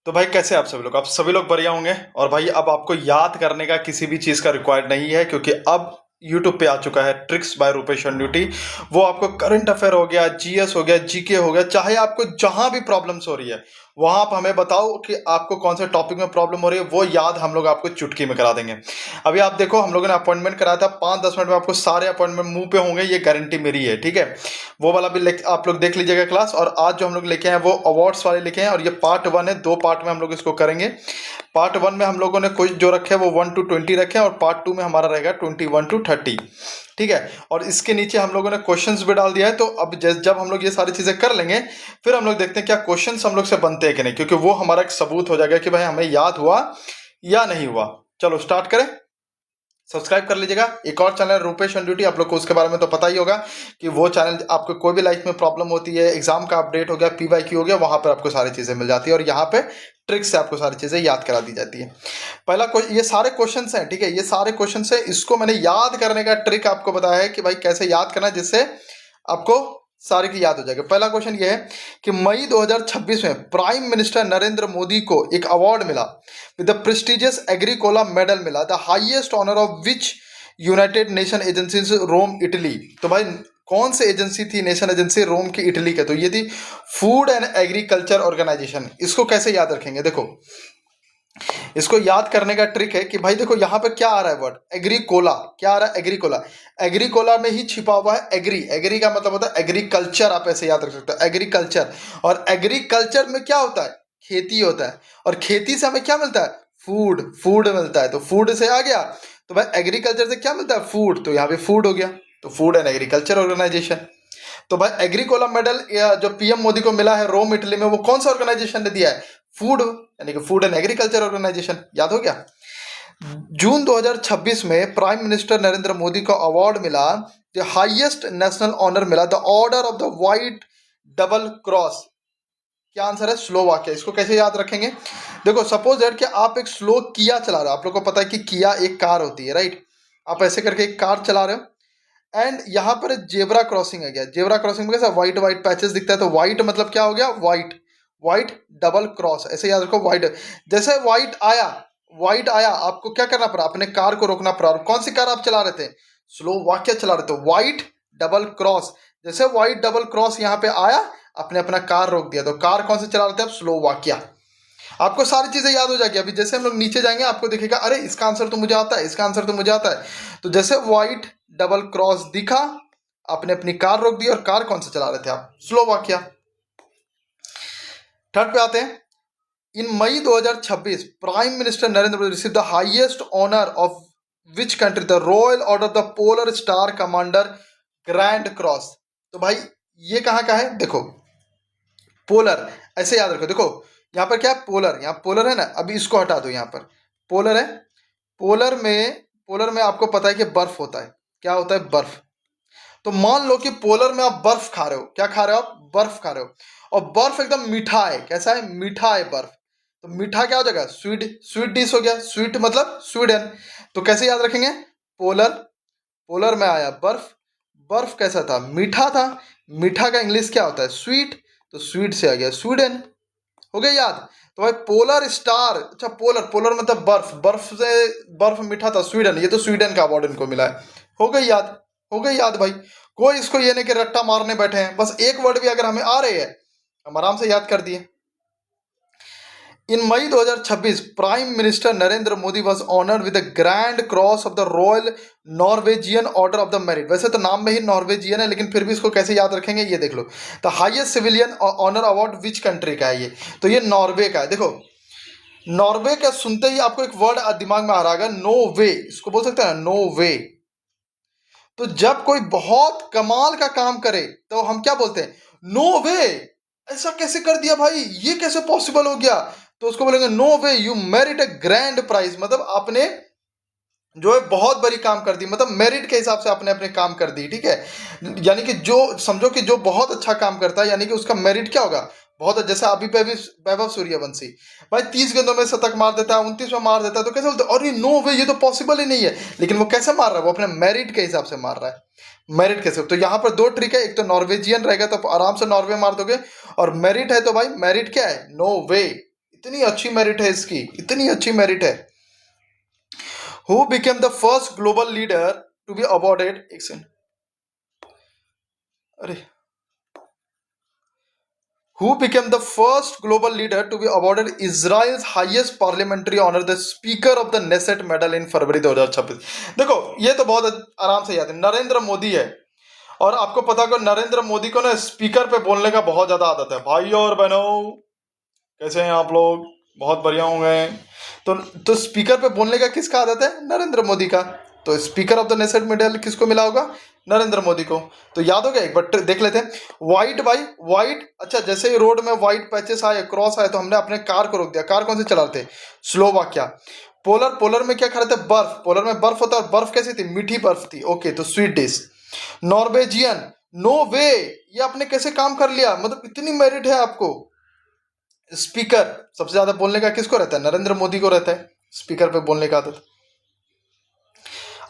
तो भाई कैसे आप सभी लोग बढ़िया होंगे। और भाई अब आपको याद करने का किसी भी चीज़ का रिक्वायर्ड नहीं है, क्योंकि अब यूट्यूब पे आ चुका है ट्रिक्स बाय रूपेश ड्यूटी। वो आपको करंट अफेयर हो गया, जीएस हो गया, जीके हो गया, चाहे आपको जहां भी प्रॉब्लम्स हो रही है वहां आप हमें बताओ कि आपको कौन से टॉपिक में प्रॉब्लम हो रही है, वो याद हम लोग आपको चुटकी में करा देंगे। अभी आप देखो, हम लोगों ने अपॉइंटमेंट कराया था, 5-10 मिनट में आपको सारे अपॉइंटमेंट मुंह पे होंगे, ये गारंटी मेरी है, ठीक है। वो वाला भी आप लोग देख लीजिएगा क्लास। और आज जो हम लोग लेके हैं वो अवार्ड्स वाले लेके हैं, और ये पार्ट 1 है, 2 पार्ट में हम लोग इसको करेंगे। पार्ट 1 में हम लोगों ने कुछ जो रखे हैं वो 1 to 20 रखे हैं, और पार्ट 2 में हमारा रहेगा 21 to 30, ठीक है। और इसके नीचे हम लोगों ने क्वेश्चंस भी डाल दिया है। तो अब जब हम लोग ये सारी चीजें कर लेंगे, फिर हम लोग देखते हैं क्या क्वेश्चंस हम लोग से बनते हैं कि नहीं, क्योंकि वो हमारा एक सबूत हो जाएगा कि भाई हमें याद हुआ या नहीं हुआ। चलो स्टार्ट करें। सब्सक्राइब कर लीजिएगा। एक और चैनल रूपेश ऑन ड्यूटी, आप लोग को उसके बारे में तो पता ही होगा कि वो चैनल आपको कोई भी लाइफ में प्रॉब्लम होती है, एग्जाम का अपडेट हो गया, पीवाईक्यू हो गया, वहां पर आपको सारी चीजें मिल जाती है, और यहाँ पे ट्रिक्स से आपको सारी चीजें याद करा दी जाती है। पहला ये सारे क्वेश्चंस हैं, ठीक है, ये सारे क्वेश्चंस है। इसको मैंने याद करने का ट्रिक आपको बताया है कि भाई कैसे याद करना है, जिससे आपको सारी की याद हो जाएगा। पहला क्वेश्चन ये है कि मई 2026 में प्राइम मिनिस्टर नरेंद्र मोदी को एक अवार्ड मिला with the prestigious Agricola medal मिला, the highest honour of which United Nation agencies Rome Italy. तो भाई कौन सी एजेंसी थी, नेशन एजेंसी रोम की इटली के? तो ये थी फूड एंड एग्रीकल्चर ऑर्गेनाइजेशन। इसको कैसे याद रखेंगे, देखो इसको याद करने का ट्रिक है कि भाई देखो यहाँ पे क्या आ रहा है वर्ड, एग्रीकोला। क्या आ रहा है? एग्रीकोला। एग्रीकोला में ही छिपा हुआ है एग्री। एग्री का मतलब होता है एग्रीकल्चर, आप ऐसे याद रख सकते हो, एग्रीकल्चर। और एग्रीकल्चर में क्या होता है? खेती होता है। और खेती से हमें क्या मिलता है? फूड। फूड मिलता है, तो फूड से आ गया। तो भाई एग्रीकल्चर से क्या मिलता है? फूड। तो यहाँ पे फूड हो गया, तो फूड एंड एग्रीकल्चर ऑर्गेनाइजेशन। तो भाई एग्रीकोला मेडल जो पीएम मोदी को मिला है रोम इटली में, वो कौन सा ऑर्गेनाइजेशन ने दिया है? फूड, यानी कि फूड एंड एग्रीकल्चर ऑर्गेनाइजेशन। याद हो गया। जून 2026 में प्राइम मिनिस्टर नरेंद्र मोदी को अवार्ड मिला, द हाईएस्ट नेशनल ऑनर मिला, the order of the white double cross. क्या आंसर है? स्लोवाकिया। इसको कैसे याद रखेंगे? देखो सपोज दैट कि आप एक स्लो किया चला रहे हो, आप लोग को पता है कि किया एक कार होती है, राइट। आप ऐसे करके एक कार चला रहे हो, एंड यहाँ पर जेब्रा क्रॉसिंग आ गया। जेब्रा क्रॉसिंग में कैसा व्हाइट व्हाइट पैचेस दिखता है, तो व्हाइट मतलब क्या हो गया? व्हाइट। व्हाइट डबल क्रॉस, ऐसे याद रखो व्हाइट। जैसे व्हाइट आया, व्हाइट आया, आपको क्या करना पड़ा? अपने कार को रोकना पड़ा। और कौन सी कार आप चला रहे थे? स्लो वाक्य चला रहे थे, व्हाइट डबल क्रॉस। जैसे व्हाइट डबल क्रॉस यहाँ पे आया, आपने अपना कार रोक दिया। तो कार कौन से चला रहे थे आप? स्लो वाक्य। आपको सारी चीजें याद हो जाएगी। अभी जैसे हम लोग नीचे जाएंगे, आपको दिखेगा अरे इसका आंसर तो मुझे आता है, इसका आंसर तो मुझे आता है। तो जैसे व्हाइट डबल क्रॉस दिखा, आपने अपनी कार रोक दी। और कार कौन सा चला रहे थे आप? स्लोवाकिया। थर्ड पे आते हैं। In May 2026 prime minister Narendra Modi receive the highest honour of which country? The royal order the polar star commander grand cross. तो भाई ये कहाँ का है? देखो पोलर, ऐसे याद रखो। देखो यहाँ पर क्या है? पोलर। यहाँ पोलर है ना, अभी इसको हटा दो। यहाँ पर पोलर है। पोलर में आपको पता है कि बर्फ होता है। क्या होता है? बर्फ। तो मान लो कि पोलर में आप बर्फ खा रहे हो। क्या खा रहे हो आप? बर्फ खा रहे हो। और बर्फ एकदम मीठा है। कैसा है? मीठा है बर्फ। तो मीठा क्या हो जाएगा? स्वीट। स्वीट डिश हो गया। स्वीट मतलब स्वीडन। तो कैसे याद रखेंगे? पोलर, पोलर में आया बर्फ। बर्फ कैसा था? मीठा था। मीठा का इंग्लिश क्या होता है? स्वीट। तो स्वीट से आ गया स्वीडन। हो गया याद। तो भाई पोलर स्टार, अच्छा पोलर, पोलर मतलब बर्फ। बर्फ से बर्फ मीठा था, स्वीडन। ये तो स्वीडन का अवार्ड इनको मिला है। हो गई याद। हो गई याद भाई। कोई इसको ये नहीं कि रट्टा मारने बैठे हैं। बस एक वर्ड भी अगर हमें आ रहे हैं, हम आराम से याद कर दिए। इन May 2026 prime minister Narendra Modi was honoured with the grand cross of the royal Norwegian order of the merit. वैसे तो नाम में ही नॉर्वेजियन है, लेकिन फिर भी इसको कैसे याद रखेंगे ये देख लो। The highest civilian honour award which country का है ये? तो ये नॉर्वे का है। देखो नॉर्वे का सुनते ही आपको एक वर्ड दिमाग में आ रहा है, नो वे। इसको बोल सकते हैं नो वे। तो जब कोई बहुत कमाल का काम करे तो हम क्या बोलते हैं? नो वे। ऐसा कैसे कर दिया भाई, ये कैसे पॉसिबल हो गया? तो उसको बोलेंगे no way you merit a grand prize. मतलब आपने जो है बहुत बड़ी काम कर दी, मतलब मेरिट के हिसाब से आपने अपने काम कर दी, ठीक है। यानी कि जो समझो कि जो बहुत अच्छा काम करता है, यानी कि उसका मेरिट क्या होगा? बहुत। जैसे अभी वैभव सूर्यवंशी भाई 30 गेंदों में शतक मार देता है, 29 में मार देता है, तो कैसे बोलते हैं और ये नो वे, ये तो पॉसिबल ही नहीं है। लेकिन वो कैसे मार रहा है? वो अपने मेरिट के हिसाब से मार रहा है। मेरिट कैसे? तो यहाँ पर दो ट्रिक है। एक तो नॉर्वेजियन रहेगा तो आराम से नॉर्वे मार दोगे, और मेरिट है तो भाई मेरिट क्या है? No way. इतनी अच्छी मेरिट है इसकी, इतनी अच्छी मेरिट है। Who became the first global leader to be awarded, एक सेकंड, अरे, who became the first global leader to be awarded Israel's highest parliamentary honor, the Speaker of the Knesset Medal in फरवरी 2026। देखो ये तो बहुत आराम से याद है, नरेंद्र मोदी है। और आपको पता को नरेंद्र मोदी को ना स्पीकर पे बोलने का बहुत ज्यादा आदत है। भाई और बहनों कैसे हैं आप लोग, बहुत बढ़िया होंगे। तो स्पीकर पे बोलने का किसका आदत है? नरेंद्र मोदी का। तो speaker of the Knesset medal किसको मिला होगा? नरेंद्र मोदी को। तो याद हो गया, एक बार देख लेते हैं। व्हाइट भाई, व्हाइट, अच्छा जैसे ही रोड में व्हाइट पैचेस आए, क्रॉस आए, तो हमने अपने कार को रोक दिया। कार कौन से चला रहे थे? स्लोवाकिया। पोलर, पोलर में क्या खा रहे थे? बर्फ। पोलर में बर्फ होता है, और बर्फ कैसी थी? मीठी बर्फ थी। ओके, तो स्वीट डिश। नॉर्वेजियन, नो वे, ये आपने कैसे काम कर लिया, मतलब इतनी मेरिट है आपको। स्पीकर, सबसे ज्यादा बोलने का किसको रहता है? नरेंद्र मोदी को रहता है स्पीकर पे बोलने का आदत।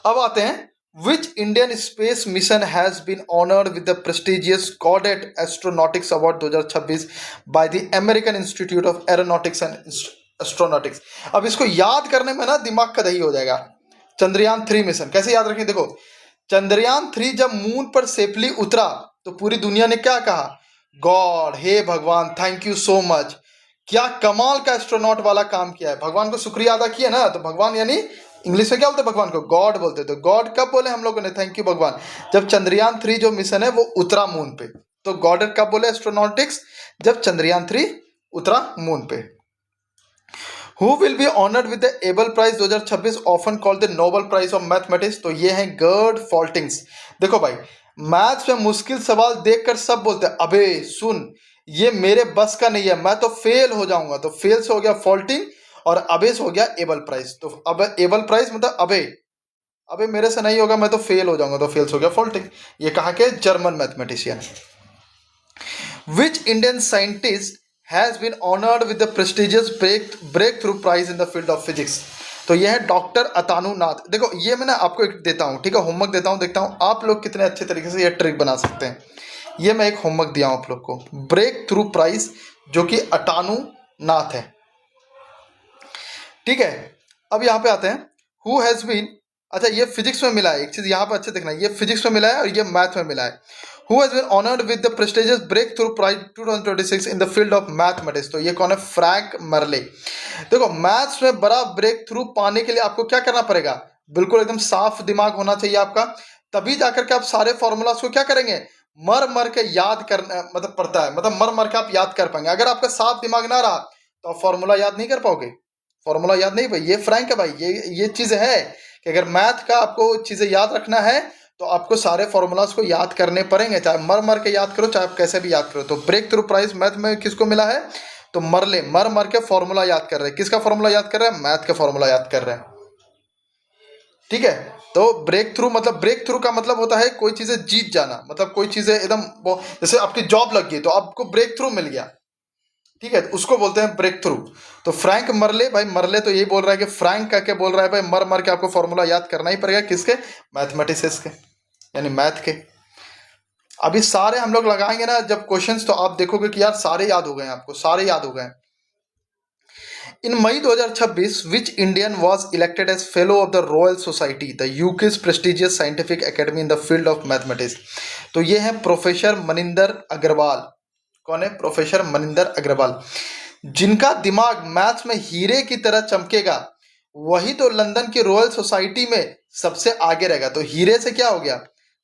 अब आते हैं, which Indian space mission has been honoured with the prestigious Goddard astronautics award 2026 by the American institute of aeronautics and astronautics. अब इसको याद करने में ना दिमाग का दही हो जाएगा। चंद्रयान 3 मिशन कैसे याद रखें? देखो, चंद्रयान 3 जब मून पर सेफली उतरा तो पूरी दुनिया ने क्या कहा? गॉड, हे भगवान, थैंक यू सो मच। क्या कमाल का एस्ट्रोनॉट वाला काम किया है, भगवान को शुक्रिया अदा किया ना। तो भगवान यानी इंग्लिश में क्या बोलते हैं भगवान को? गॉड बोलते। तो गॉड कब बोले हम लोगों ने थैंक यू भगवान? जब चंद्रयान 3 जो मिशन है वो उतरा मून पे। तो गॉड कब बोले एस्ट्रोनॉटिक्स? जब चंद्रयान 3 उतरा मून पे। Who will be honoured with the Abel prize 2026, often called the Nobel prize of mathematics? तो ये है गर्ड फॉल्टिंग्स। देखो भाई, मैथ्स में मुश्किल सवाल देखकर सब बोलते हैं अबे सुन, ये मेरे बस का नहीं है, मैं तो फेल हो जाऊंगा। तो फेल से हो गया फॉल्टिंग, और अबे से हो गया एबल प्राइज। तो अब एबल प्राइज मतलब अबे, अबे मेरे से नहीं होगा, मैं तो फेल हो जाऊंगा। तो फेल से हो गया फॉल्टिंग। ये कहा के? German mathematician. Which Indian scientist has been honoured with the prestigious breakthrough prize in the field of physics? तो यह है डॉक्टर अतानु नाथ। देखो ये मैं ना आपको एक देता हूँ, ठीक है, होमवर्क देता हूँ, देखता हूँ आप लोग कितने अच्छे तरीके से ये ट्रिक बना सकते हैं। ये मैं एक होमवर्क दिया हूँ आप लोग को, ब्रेक थ्रू प्राइज, जो कि अतानु नाथ है, ठीक है। अब यहाँ पे आते हैं, हु हैज बीन, अच्छा ये फिजिक्स में मिला है, एक चीज यहाँ पे अच्छे देखना, ये फिजिक्स में मिला है और ये मैथ में मिला है। Who has been honoured with the prestigious breakthrough prize 2026 in the field of mathematics? तो ये कौन है? Frank Merle. देखो मैथ्स में बड़ा ब्रेक थ्रू पाने के लिए आपको क्या करना पड़ेगा? बिल्कुल एकदम साफ दिमाग होना चाहिए आपका, तभी जाकर के आप सारे फॉर्मूलाज को क्या करेंगे? मर मर के याद करना मतलब पड़ता है, मतलब मर मर के आप याद कर पाएंगे। अगर आपका साफ दिमाग ना रहा तो आप फॉर्मूला याद नहीं कर पाओगे। फॉर्मूला याद नहीं भाई, ये फ्रैंक है भाई, ये चीज है कि अगर मैथ का आपको चीजें याद रखना है तो आपको सारे फॉर्मूलाज को याद करने पड़ेंगे, चाहे मर मर के याद करो, चाहे आप कैसे भी याद करो। तो ब्रेक थ्रू प्राइज मैथ में किसको मिला है? तो मरले, मर मर के फॉर्मूला याद कर रहे हैं। किसका फॉर्मूला याद कर रहे हैं? मैथ का फॉर्मूला याद कर रहे हैं, ठीक है। तो ब्रेक थ्रू मतलब, ब्रेक थ्रू का मतलब होता है कोई चीजें जीत जाना, मतलब कोई चीजें एकदम, जैसे आपकी जॉब लग गई तो आपको ब्रेक थ्रू मिल गया, ठीक है, उसको बोलते हैं ब्रेक थ्रू। तो फ्रैंक मरले, भाई मरले तो यही बोल रहा है कि फ्रैंक करके बोल रहा है भाई मर मर के आपको फॉर्मूला याद करना ही पड़ेगा। किसके? मैथमेटिक्स के, यानी मैथ के। अभी सारे हम लोग लगाएंगे ना जब क्वेश्चंस, तो आप देखोगे कि यार सारे याद हो गए, आपको सारे याद हो गए। In May 2026 which Indian was elected as fellow of the royal society, the UK's prestigious scientific academy in the field of mathematics? तो ये है प्रोफेसर मनिंदर अग्रवाल। कौन है? प्रोफेसर मनिंदर अग्रवाल। जिनका दिमाग मैथ्स में हीरे की तरह चमकेगा वही तो लंदन की रॉयल सोसाइटी में सबसे आगे रहेगा। तो हीरे से क्या हो गया?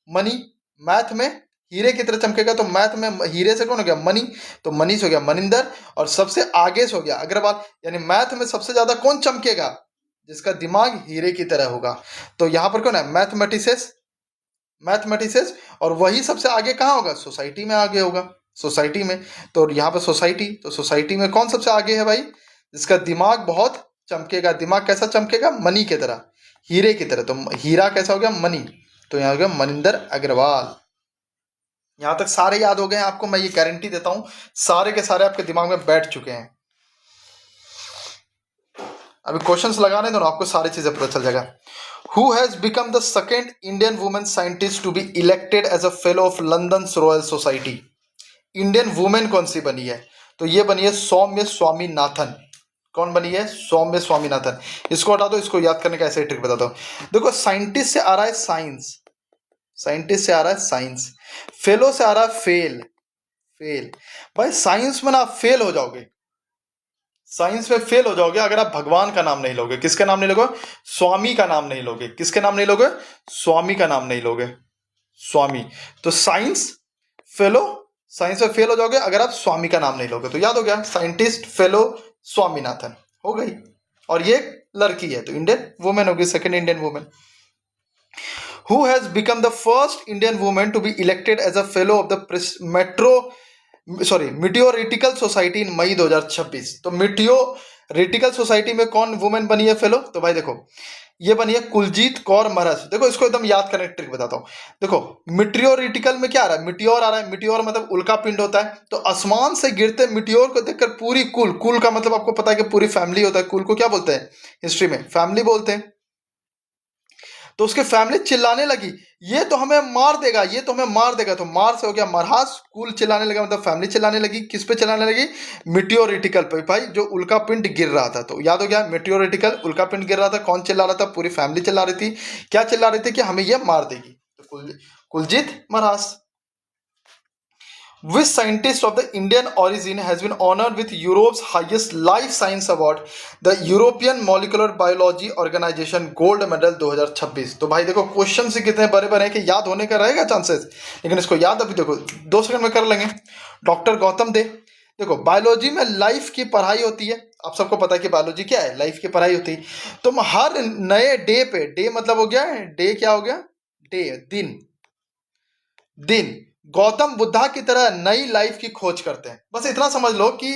मनी। मैथ में हीरे की तरह चमकेगा, तो मैथ में हीरे से कौन हो गया? मनी। तो मनी से हो गया मनिंदर, और सबसे आगे से हो गया अग्रवाल। यानी मैथ में सबसे ज्यादा कौन चमकेगा? जिसका दिमाग हीरे की तरह होगा। तो यहाँ पर कौन है? Mathematics, mathematics. और वही सबसे आगे कहाँ होगा? सोसाइटी में आगे होगा, सोसाइटी में। तो यहाँ पर सोसाइटी, तो सोसाइटी में कौन सबसे आगे है भाई? जिसका दिमाग बहुत चमकेगा। दिमाग कैसा चमकेगा? मनी की तरह, हीरे की तरह। तो हीरा कैसा हो गया? मनी। तो यहाँ हो गया मनिंदर अग्रवाल। यहां तक सारे याद हो गए हैं आपको, मैं ये गारंटी देता हूं सारे के सारे आपके दिमाग में बैठ चुके हैं। अभी क्वेश्चंस लगाने दो ना, आपको सारी चीजें पता चल जाएगा। Who has become the second Indian women scientist to be elected as a fellow of London royal society? Indian women कौन सी बनी है? तो ये बनी है सौम्य स्वामीनाथन। कौन बनी है? सौम्य स्वामीनाथन। इसको हटा दो, इसको याद करने का ऐसे ट्रिक बताता हूँ। देखो साइंटिस्ट से आ रहा है साइंस, साइंटिस्ट से आ रहा है साइंस, फेलो से आ रहा है फेल, फेल। भाई साइंस में ना आप फेल हो जाओगे, साइंस में फेल हो जाओगे अगर आप भगवान का नाम नहीं लोगे। किसका नाम नहीं लोगे? स्वामी का नाम नहीं लोगे। किसके नाम नहीं लोगे? स्वामी का नाम नहीं लोगे, स्वामी। तो साइंस फेलो, साइंस में फेल हो जाओगे अगर आप स्वामी का नाम नहीं लोगे। तो याद हो गया, साइंटिस्ट फेलो स्वामीनाथन हो गई। और ये लड़की है तो इंडियन वुमेन होगी, second Indian women. Who has become the first Indian woman to be elected as a fellow of the meteoritical society in May 2026। तो मीटियोरिटिकल सोसाइटी में कौन वुमेन बनी है फेलो? तो भाई देखो ये बनी है कुलजीत कौर महराज। देखो इसको एकदम याद करने की ट्रिक बताता हूँ। देखो मीटियोरिटिकल में क्या आ रहा है? मिट्योर आ रहा है। मिट्योर मतलब उल्का पिंड होता है। तो आसमान से गिरते मिट्योर को देखकर पूरी कुल का मतलब आपको पता है कि पूरी फैमिली होता है। कुल को क्या बोलते हैं हिस्ट्री में? फैमिली बोलते हैं। तो उसके फैमिली चिल्लाने लगी ये तो हमें मार देगा, ये तो हमें मार देगा। तो मार से हो गया मरहास, कुल चिल्लाने लगा मतलब फैमिली चिल्लाने लगी। किस पे चिल्लाने लगी? मिटियोरिटिकल पे भाई, जो उल्का पिंड गिर रहा था। तो याद हो गया मिटियोरिटिकल, उल्का पिंड गिर रहा था। कौन चिल्ला रहा था? पूरी फैमिली चिल्ला रही थी। क्या चिल्ला रही थी? कि हमें ये मार देगी। तो Kuljeet मरहास। Which scientist of the Indian origin has been honored with Europe's highest life science award, the European Molecular Biology Organization Gold Medal 2026? तो भाई देखो क्वेश्चन से कितने बड़े बड़े हैं कि याद होने का रहेगा चांसेस, लेकिन इसको याद अभी देखो 2 सेकंड में कर लेंगे। डॉक्टर गौतम दे। देखो बायोलॉजी में लाइफ की पढ़ाई होती है, आप सबको पता है कि बायोलॉजी क्या है? लाइफ की पढ़ाई होती है। तुम हर नए डे पे, डे मतलब हो गया डे, क्या हो गया? डे, दिन, दिन गौतम बुद्धा की तरह नई लाइफ की खोज करते हैं। बस इतना समझ लो कि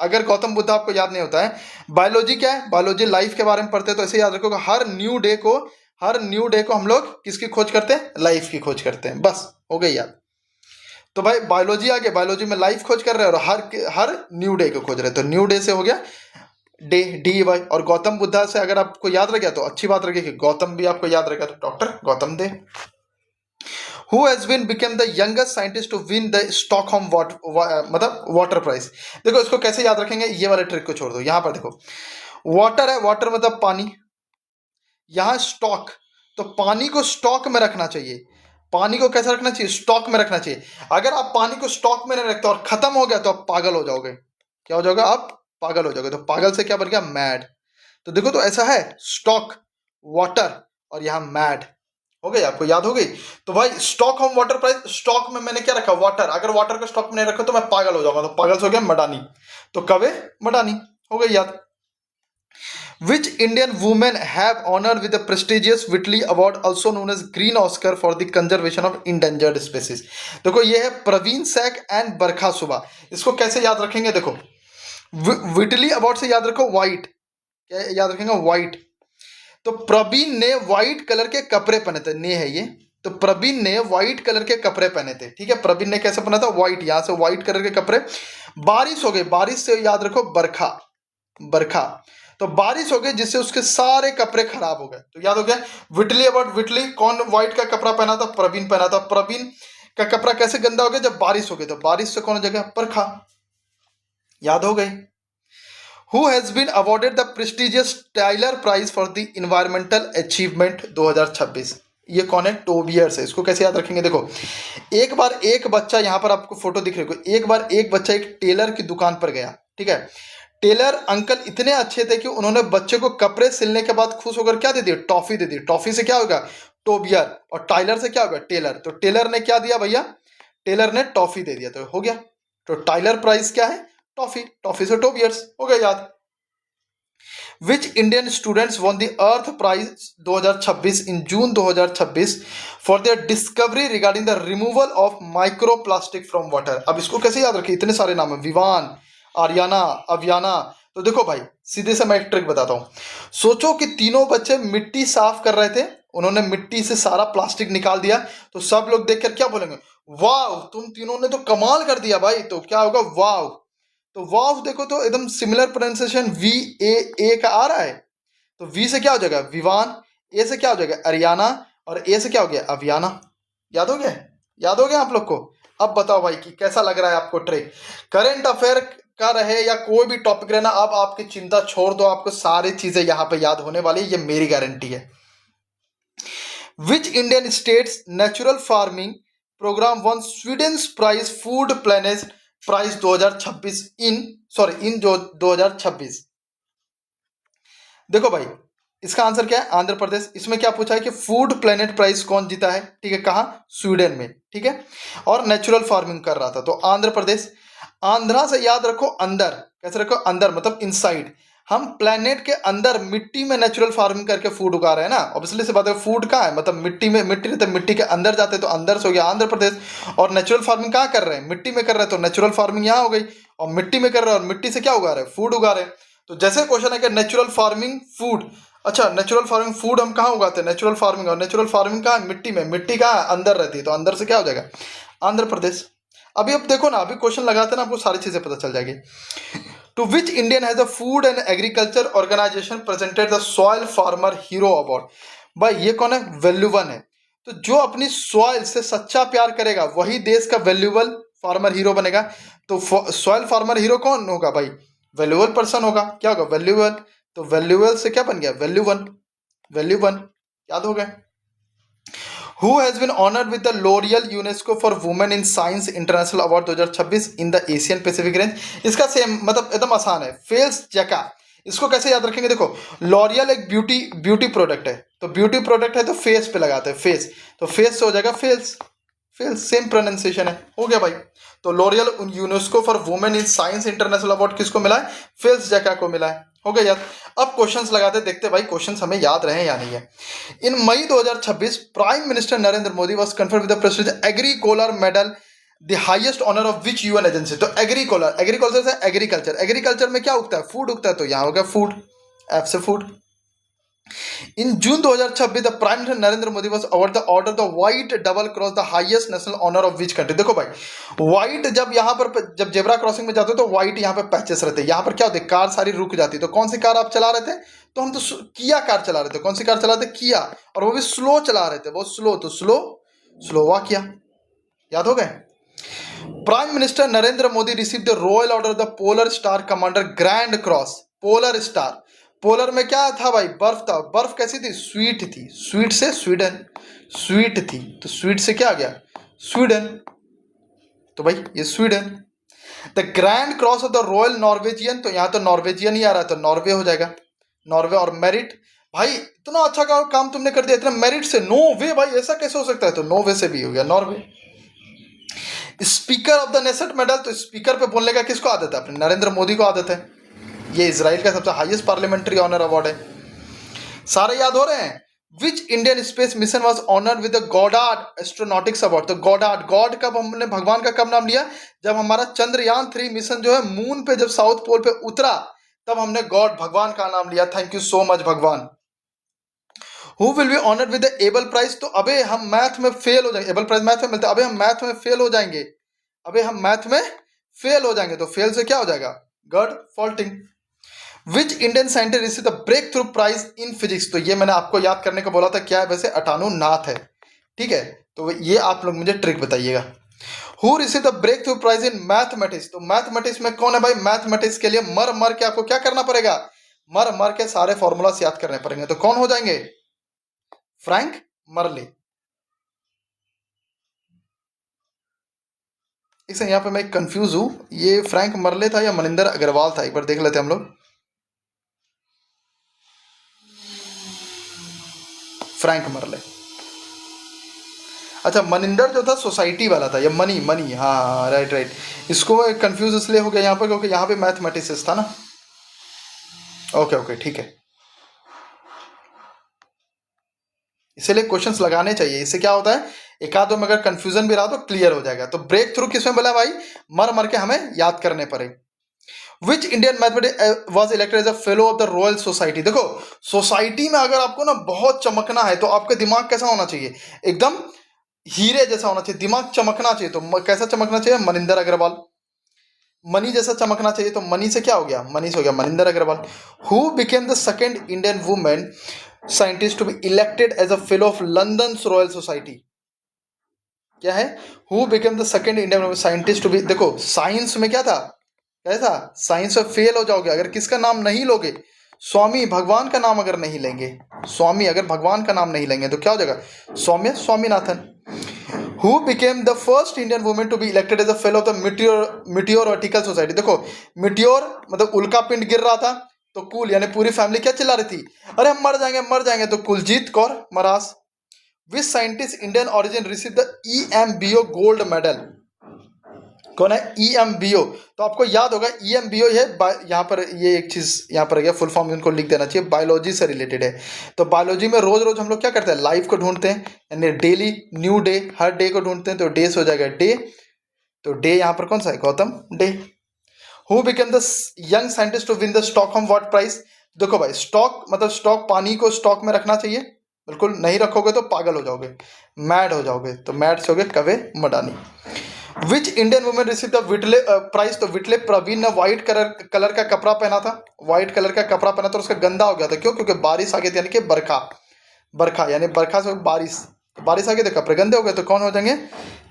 अगर गौतम बुद्धा आपको याद नहीं होता है, बायोलॉजी क्या है? बायोलॉजी लाइफ के बारे में पढ़ते हैं। तो ऐसे याद रखो कि हर न्यू डे को हम लोग किसकी खोज करते हैं? लाइफ की खोज करते हैं। बस हो गई याद। तो भाई बायोलॉजी आ गया, बायोलॉजी में लाइफ खोज कर रहे हैं और हर न्यू डे को खोज रहे हैं। तो न्यू डे से हो गया डे, डी वाई। और गौतम बुद्धा से अगर आपको याद रह गया तो अच्छी बात रही कि गौतम भी आपको याद रहेगा, तो doctor Gautam they. Who has been become the youngest scientist to win the Stockholm मतलब वाटर प्राइज? देखो इसको कैसे याद रखेंगे, ये वाले ट्रिक को छोड़ दो। यहां पर देखो वाटर है, वाटर मतलब पानी, यहां स्टॉक, तो पानी को स्टॉक में रखना चाहिए। पानी को कैसे रखना चाहिए? स्टॉक में रखना चाहिए। अगर आप पानी को स्टॉक में नहीं रखते और खत्म हो गया तो आप पागल हो जाओगे। क्या हो जाओगे? आप पागल हो जाओगे। तो पागल से क्या बन गया? मैड। तो देखो तो ऐसा है स्टॉक, वाटर और यहां मैड हो गई, आपको याद हो गई। तो भाई stock home water price, stock में मैंने क्या रखा? वाटर। अगर वाटर को स्टॉक में नहीं रखा तो मैं पागल हो जाऊंगा। तो पागल से हो गया मडानी, तो कवे मडानी हो गई याद। Which Indian women have honored with the prestigious Whitley Award, also known as Green Oscar, for the conservation of endangered species? देखो ये है प्रवीण सैक एंड बरखा सुबह। इसको कैसे याद रखेंगे? देखो विटली अवार्ड से याद रखो व्हाइट, क्या याद रखेंगे? व्हाइट। तो प्रवीण ने व्हाइट कलर के कपड़े पहने थे, ने है ये। तो प्रवीण ने व्हाइट कलर के कपड़े पहने थे, ठीक है। प्रवीण ने कैसे पहना था? व्हाइट, यहां से व्हाइट कलर के कपड़े। बारिश हो गई, बारिश से याद रखो बरखा, बरखा। तो बारिश हो गई जिससे उसके सारे कपड़े खराब हो गए। तो याद हो गया विटली अवार्ड। विटली कौन व्हाइट का कपड़ा पहना था? प्रवीण पहना था। प्रवीण का कपड़ा कैसे गंदा हो गया? जब बारिश हो गई। तो बारिश से कौन हो जाएगा? बरखा। याद हो गई। Who has been awarded the prestigious Tyler prize for the environmental achievement 2026? ये कौन है? टोबियर्स है। इसको कैसे याद रखेंगे? देखो एक बार एक बच्चा, यहां पर आपको फोटो दिख रही है, एक बार एक बच्चा एक टेलर की दुकान पर गया, ठीक है। टेलर अंकल इतने अच्छे थे कि उन्होंने बच्चे को कपड़े सिलने के बाद खुश होकर क्या दे दिया? टॉफी दे दी। टॉफी से क्या होगा? टोबियर। और टाइलर से क्या होगा? टेलर। तो टेलर ने क्या दिया भैया? टेलर ने टॉफी दे दिया, तो हो गया। तो टाइलर प्राइज क्या है? टॉफी। टॉफी से टोबियर्स हो गया याद। Which Indian students won the Earth Prize 2026 in June 2026 for their discovery regarding the removal of microplastic from water? अब इसको कैसे याद रखिए, इतने सारे नाम है, विवान, आर्याना, अवियाना। तो देखो भाई सीधे से मैं एक ट्रिक बताता हूँ। सोचो कि तीनों बच्चे मिट्टी साफ कर रहे थे, उन्होंने मिट्टी से सारा प्लास्टिक निकाल दिया। तो सब लोग देखकर क्या बोलेंगे? वाव, तुम तीनों ने तो कमाल कर दिया भाई। तो क्या होगा? वाव। तो वाव देखो तो एकदम सिमिलर प्रोनाउंसिएशन VAA का आ रहा है। तो V से क्या हो जाएगा? विवान, A से क्या हो जाएगा? अरियाना, और A से क्या हो गया? अवियाना। याद हो गया? याद हो गया आप लोग को? अब बताओ भाई कि कैसा लग रहा है आपको ट्रिक? करंट अफेयर का रहे या कोई भी टॉपिक रहे ना, अब आपकी चिंता छोड़ दो, आपको सारी चीजें यहाँ पे याद होने वाली है, ये मेरी गारंटी है। Which Indian state's natural farming programme won Sweden's prize food planet prize 2026 in जो 2026। देखो भाई, इसका आंसर क्या है? आंध्र प्रदेश। इसमें क्या पूछा है कि फूड प्लेनेट प्राइज कौन जीता है? ठीक है, कहाँ? स्वीडन में। ठीक है, और नेचुरल फार्मिंग कर रहा था, तो आंध्र प्रदेश। आंध्रा से याद रखो अंदर, कैसे रखो? अंदर मतलब इनसाइड। हम प्लेनेट के अंदर मिट्टी में नेचुरल फार्मिंग करके फूड उगा रहे हैं ना, ऑब्वियसली से बात है। फूड कहाँ है? मतलब मिट्टी में, मिट्टी रहते मिट्टी के अंदर जाते, तो अंदर से हो गया आंध्र प्रदेश। और नेचुरल फार्मिंग कहाँ कर रहे हैं? मिट्टी में कर रहे हैं, तो नेचुरल फार्मिंग यहाँ हो गई। और मिट्टी में कर रहे हैं, और मिट्टी से क्या उगा रहे हैं? फूड उगा रहे हैं। तो जैसे क्वेश्चन है कि नेचुरल फार्मिंग फूड, अच्छा नेचुरल फार्मिंग फूड हम कहाँ उगाते हैं? Natural farming. और नेचुरल फार्मिंग कहाँ? मिट्टी में। मिट्टी कहाँ? अंदर रहती है, तो अंदर से क्या हो जाएगा? आंध्र प्रदेश। अभी अब देखो ना, अभी क्वेश्चन लगाते हैं ना, आपको सारी चीजें पता चल जाएगी। To which Indian has the food and agriculture organisation presented the soil farmer hero award? भाई ये कौन है? वैल्यूवन है। तो जो अपनी सॉइल से सच्चा प्यार करेगा वही देश का वैल्यूबल फार्मर हीरो बनेगा। तो सॉइल फार्मर हीरो कौन होगा भाई? वैल्यूबल पर्सन होगा। क्या होगा? वैल्यूबल। तो वैल्यूबल से क्या बन गया? वैल्यूवन। वैल्यूवन याद हो गया। Who has been honored with the L'Oreal UNESCO for Women in Science International Award 2026 in the Asian Pacific Range? इसका सेम मतलब एकदम आसान है, फेल्स जैका। इसको कैसे याद रखेंगे? देखो, लॉरियल एक ब्यूटी प्रोडक्ट है, तो ब्यूटी प्रोडक्ट है तो फेस पे लगाते हैं, फेस, तो फेस से हो जाएगा फेल्स। फेल्स सेम प्रोनाउंसिएशन है, हो गया भाई। तो L'Oréal UNESCO for women in science international award किसको मिला है? फेल्स जैका को मिला है, हो गया यार। अब क्वेश्चंस लगाते देखते भाई क्वेश्चंस हमें याद रहे या नहीं है। In May 2026 prime minister Narendra Modi was conferred with the prestigious Agricola medal, the highest honour of which UN agency? तो एग्रीकोलर, एग्रीकल्चर से एग्रीकल्चर, एग्रीकल्चर में क्या उगता है? फूड उगता है, तो यहाँ हो गया फूड, एफ से food. In June 2026 the prime minister Narendra Modi was award the order the white double cross the highest national honour of which country? देखो भाई, व्हाइट जब यहाँ पर जब जेब्रा क्रॉसिंग में जाते हो तो व्हाइट यहाँ पे पैचेस रहते हैं। यहाँ पर क्या होते हैं? कार सारी रुक जाती है। तो कौन सी कार आप चला रहे थे? तो हम तो किया कार चला रहे थे। कौन सी कार चला रहे थे? किया। और वो भी स्लो चला रहे थे, बहुत स्लो, तो स्लोवा किया। याद हो गए। Prime minister Narendra Modi receive the royal order the polar star commander grand cross. Polar star, polar में क्या था भाई? बर्फ था। बर्फ कैसी थी? स्वीट थी। स्वीट से स्वीडन, स्वीट थी, तो स्वीट से क्या आ गया? स्वीडन। तो भाई ये Sweden. The grand cross of the royal Norwegian, तो यहाँ तो नॉर्वेजियन ही आ रहा है, तो नॉर्वे हो जाएगा। नॉर्वे। और मेरिट, भाई इतना अच्छा काम तुमने कर दिया, इतना मेरिट से। नो वे भाई, ऐसा कैसे हो सकता है? तो नो वे से भी हो गया Norway. Speaker of the Knesset medal, तो स्पीकर पे बोलने का किसको आदत है? अपने नरेंद्र मोदी को आदत है। ये इजराइल का सबसे हाईएस्ट पार्लियामेंट्री ऑनर अवार्ड है। सारे याद हो रहे हैं। Which Indian space mission was honoured with the Goddard astronautics award? तो गॉडार्ड, गॉड कब हमने भगवान का कब नाम लिया? जब हमारा चंद्रयान 3 मिशन जो है मून पे जब साउथ पोल पे उतरा, तब हमने गॉड भगवान का नाम लिया। थैंक यू सो मच भगवान। Who will be honoured with the Abel prize? तो अबे हम मैथ में फेल हो जाएंगे। एबल प्राइज मैथ में मिलता है, अबे हम मैथ में फेल हो जाएंगे। अबे हम मैथ में फेल हो जाएंगे, तो फेल से क्या हो जाएगा? God Faltings. Which Indian scientist receive the breakthrough prize in physics? तो ये मैंने आपको याद करने को बोला था, क्या है वैसे? अटानु नाथ है। ठीक है, तो ये आप लोग मुझे ट्रिक बताइएगा। Who receive the breakthrough prize in mathematics? तो मैथमेटिक्स में कौन है भाई? मैथमेटिक्स के लिए मर मर के आपको क्या करना पड़ेगा? मर मर के सारे फॉर्मूलास याद करने पड़ेंगे। तो कौन हो जाएंगे? Frank Merle. इसे यहाँ पे मैं कंफ्यूज हूं, ये फ्रैंक मर्ले था या मनिंदर अग्रवाल था? एक बार देख लेते हैं हम लोग। Frank Merle. अच्छा, मनिंदर जो था सोसाइटी वाला था, या मनी, मनी, हाँ राइट राइट। इसको मैं कंफ्यूज इसलिए हो गया यहाँ पर क्योंकि यहाँ पे मैथमेटिक्स था ना। ओके ओके ठीक है, इसीलिए क्वेश्चंस लगाने चाहिए। इससे क्या होता है, एक आध में अगर कंफ्यूजन भी रहा तो क्लियर हो जाएगा। तो ब्रेक थ्रू किसमें बोला भाई? मर मर के हमें याद करने पड़े। Which Indian mathematic was elected as a fellow of the royal society? देखो, सोसाइटी में अगर आपको ना बहुत चमकना है तो आपका दिमाग कैसा होना चाहिए? एकदम हीरे जैसा होना चाहिए, दिमाग चमकना चाहिए। तो कैसा चमकना चाहिए? मनिंदर अग्रवाल। मनी जैसा चमकना चाहिए, तो मनी से क्या हो गया? मनी से हो गया Manindra Agrawal. Who became the second Indian women scientist to be elected as a fellow of London royal society? क्या है? Who became the second Indian scientist to be, देखो साइंस में क्या था? कैसा, साइंस में फेल हो जाओगे अगर किसका नाम नहीं लोगे, स्वामी भगवान का नाम अगर नहीं लेंगे, स्वामी अगर भगवान का नाम नहीं लेंगे तो क्या हो जाएगा, Saumya Swaminathan. Who became the first Indian women to be elected as a fellow of the meteoritical society. देखो मिटियोर मतलब उल्का पिंड गिर रहा था तो कुल यानी पूरी फैमिली क्या चिल्ला रही थी, अरे हम मर जाएंगे, तो Kuljeet Kaur Maras. Which scientist Indian origin receive the EMBO gold medal. कौन है EMBO, तो आपको याद होगा EMBO है, यहाँ पर ये एक चीज यहाँ पर गया फुल फॉर्म इनको लिख देना चाहिए, बायोलॉजी से रिलेटेड है। तो बायोलॉजी में रोज रोज हम लोग क्या करते हैं, लाइफ को ढूंढते हैं, यानी डेली न्यू डे, हर डे को ढूंढते हैं, तो डे से हो जाएगा डे, तो डे यहाँ पर कौन सा है, Gautam Dey. Who became the young scientist to win the Stockholm world prize. देखो भाई स्टॉक मतलब स्टॉक, पानी को स्टॉक में रखना चाहिए, बिल्कुल नहीं रखोगे तो पागल हो जाओगे, मैड हो जाओगे, तो मैड से हो गए कवे मडानी। Which Indian women receive the Whitley prize, तो विटले प्रवीण ने व्हाइट कलर का कपड़ा पहना था, व्हाइट कलर का कपड़ा पहना था, उसका गंदा हो गया था, क्यों, क्योंकि बारिश आ गई थी, यानी कि बरखा यानी बरखा से बारिश आ गई तो कपड़े गंदे हो गए, तो कौन हो जाएंगे,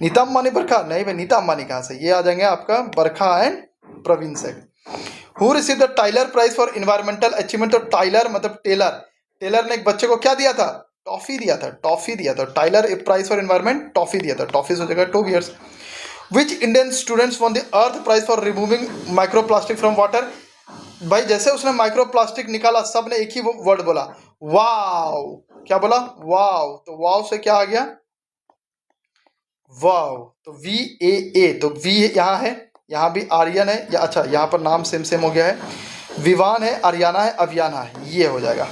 नीता अंबानी बरखा, नहीं भाई नीता अंबानी कहाँ से, ये आ जाएंगे आपका बरखा एंड प्रवीण से। Who receive the Tyler prize for environmental achievement, तो टाइलर मतलब टेलर ने एक बच्चे को क्या दिया था, टॉफी दिया था, Tyler prize for environment toffee दिया था, टॉफी हो जाएगा 2 years। Which Indian students won the earth prize for removing microplastic from water. भाई जैसे उसने माइक्रोप्लास्टिक निकाला सब ने एक ही वर्ड बोला, वाव, क्या बोला, वाव, तो वाव से क्या आ गया, वाव, तो VAA, तो V यहाँ है, यहाँ भी आर्यन है, या अच्छा यहाँ पर नाम सेम हो गया है, विवान है, आर्याना है, अवियाना है, ये हो जाएगा।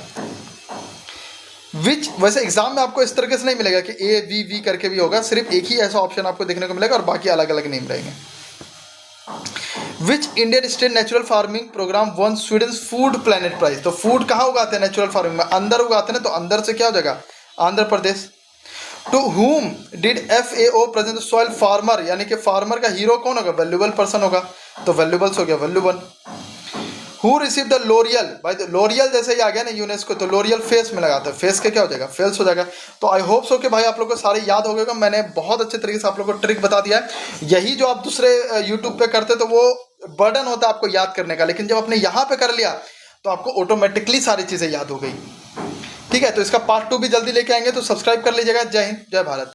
विच वैसे एग्जाम में आपको इस तरीके से नहीं मिलेगा कि AVV करके भी होगा, सिर्फ एक ही ऐसा ऑप्शन आपको देखने को मिलेगा और बाकी अलग अलग नेम रहेंगे। Which Indian state natural farming programme won Sweden food planet prize, तो फूड कहाँ उगाते हैं नेचुरल फार्मिंग में, अंदर उगाते हैं, तो अंदर से क्या हो जाएगा, Andhra Pradesh. To whom did FAO present soil farmer, यानी कि फार्मर का हीरो कौन होगा, वैल्यूबल पर्सन होगा, तो वैल्यूबल्स हो गया valuable. Who receive the L'Oreal, भाई तो लोरियल जैसे ही आ गया ना यूनेस्को, तो लोरियल फेस में लगाता है, फेस के क्या हो जाएगा, फेल्स हो जाएगा। तो आई होप सो कि भाई आप लोग को सारे याद हो गए, मैंने बहुत अच्छे तरीके से आप लोग को ट्रिक बता दिया है। यही जो आप दूसरे यूट्यूब पे करते तो वो बर्डन होता है आपको याद करने का, लेकिन जब आपने यहाँ पे कर लिया तो आपको ऑटोमेटिकली सारी चीज़ें याद हो गई। ठीक है, तो इसका पार्ट 2 भी जल्दी लेके आएंगे, तो सब्सक्राइब कर लीजिएगा। जय हिंद, जय भारत।